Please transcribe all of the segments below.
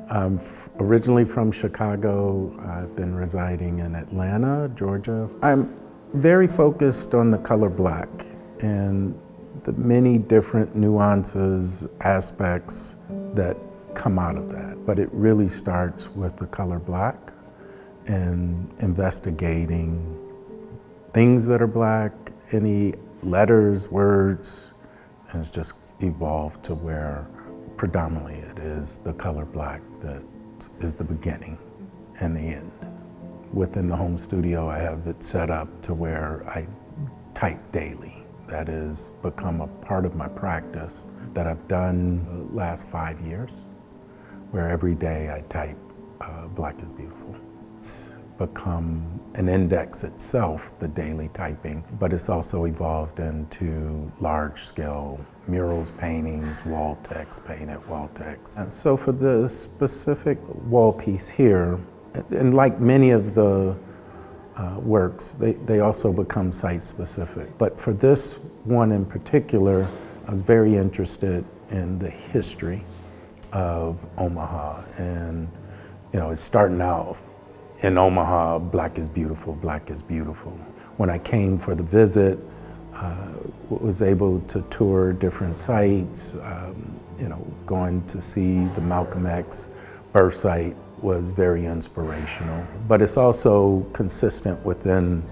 I'm originally from Chicago. I've been residing in Atlanta, Georgia. I'm very focused on the color black and the many different nuances, aspects that come out of that. But it really starts with the color black and investigating things that are black, any letters, words, and it's just evolved to where predominantly it is the color black that is the beginning and the end. Within the home studio, I have it set up to where I type daily. That has become a part of my practice that I've done the last 5 years, where every day I type Black is Beautiful. It's become an index itself, the daily typing, but it's also evolved into large-scale murals, paintings, wall text, painted wall text. And so for the specific wall piece here, and like many of the works, they also become site-specific. But for this one in particular, I was very interested in the history of Omaha. And it's starting out in Omaha, Black is beautiful, Black is beautiful. When I came for the visit, was able to tour different sites, going to see the Malcolm X birth site was very inspirational. But it's also consistent within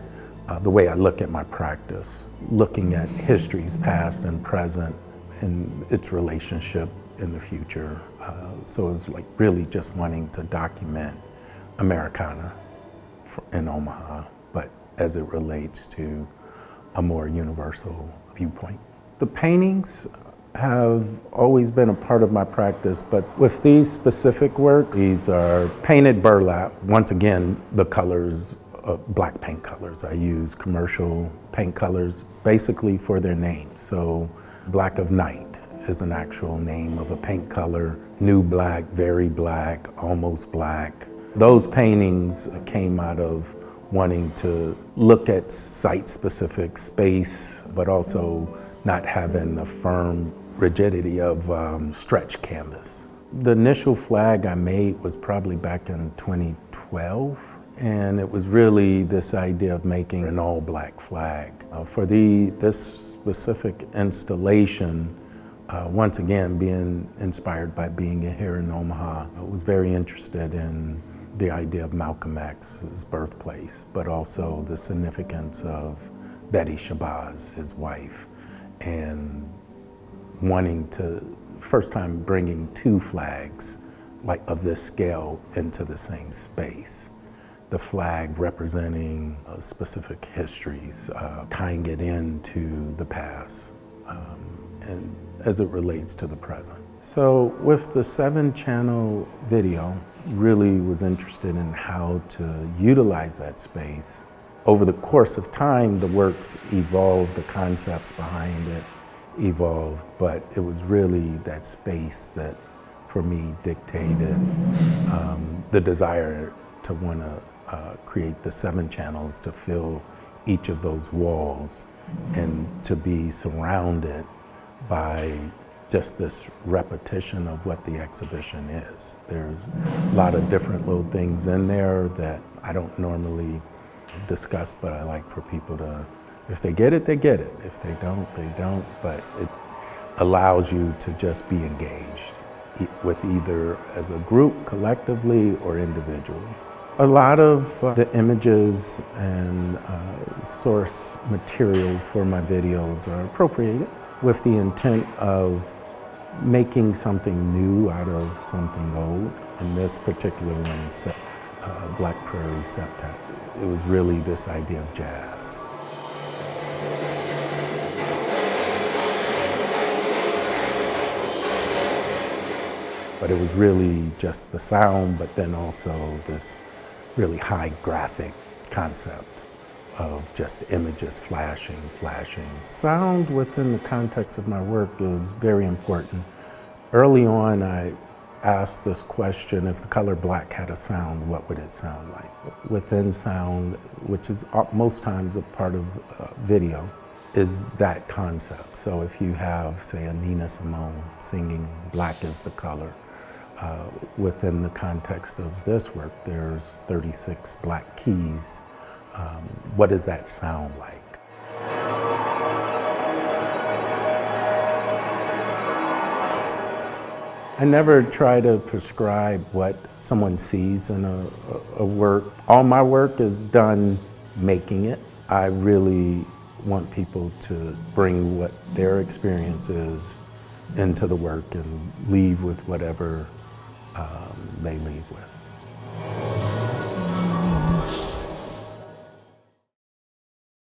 the way I look at my practice, looking at histories past and present and its relationship in the future. So it's like really just wanting to document Americana in Omaha, but as it relates to a more universal viewpoint. The paintings have always been a part of my practice, but with these specific works, these are painted burlap. Once again, the colors, black paint colors. I use commercial paint colors basically for their names. So Black of Night is an actual name of a paint color. New black, very black, almost black. Those paintings came out of wanting to look at site-specific space, but also not having a firm rigidity of stretch canvas. The initial flag I made was probably back in 2012, and it was really this idea of making an all-black flag. For this specific installation, once again, being inspired by being here in Omaha, I was very interested in the idea of Malcolm X's birthplace, but also the significance of Betty Shabazz, his wife, and wanting to, first time bringing two flags like of this scale into the same space. The flag representing specific histories, tying it into the past, and as it relates to the present. So with the 7-channel video, really was interested in how to utilize that space. Over the course of time, the works evolved, the concepts behind it evolved, but it was really that space that, for me, dictated the desire to want to create the 7 channels to fill each of those walls and to be surrounded by just this repetition of what the exhibition is. There's a lot of different little things in there that I don't normally discuss, but I like for people to, if they get it, they get it. If they don't, they don't. But it allows you to just be engaged with either as a group, collectively, or individually. A lot of the images and source material for my videos are appropriated with the intent of making something new out of something old. In this particular one, Black Prairie Septet, it was really this idea of jazz. But it was really just the sound, but then also this really high graphic concept of just images flashing. Sound within the context of my work is very important. Early on, I asked this question, if the color black had a sound, what would it sound like? Within sound, which is most times a part of video, is that concept. So if you have, say, a Nina Simone singing Black is the Color, within the context of this work, there's 36 black keys. What does that sound like? I never try to prescribe what someone sees in a work. All my work is done making it. I really want people to bring what their experience is into the work and leave with whatever they leave with.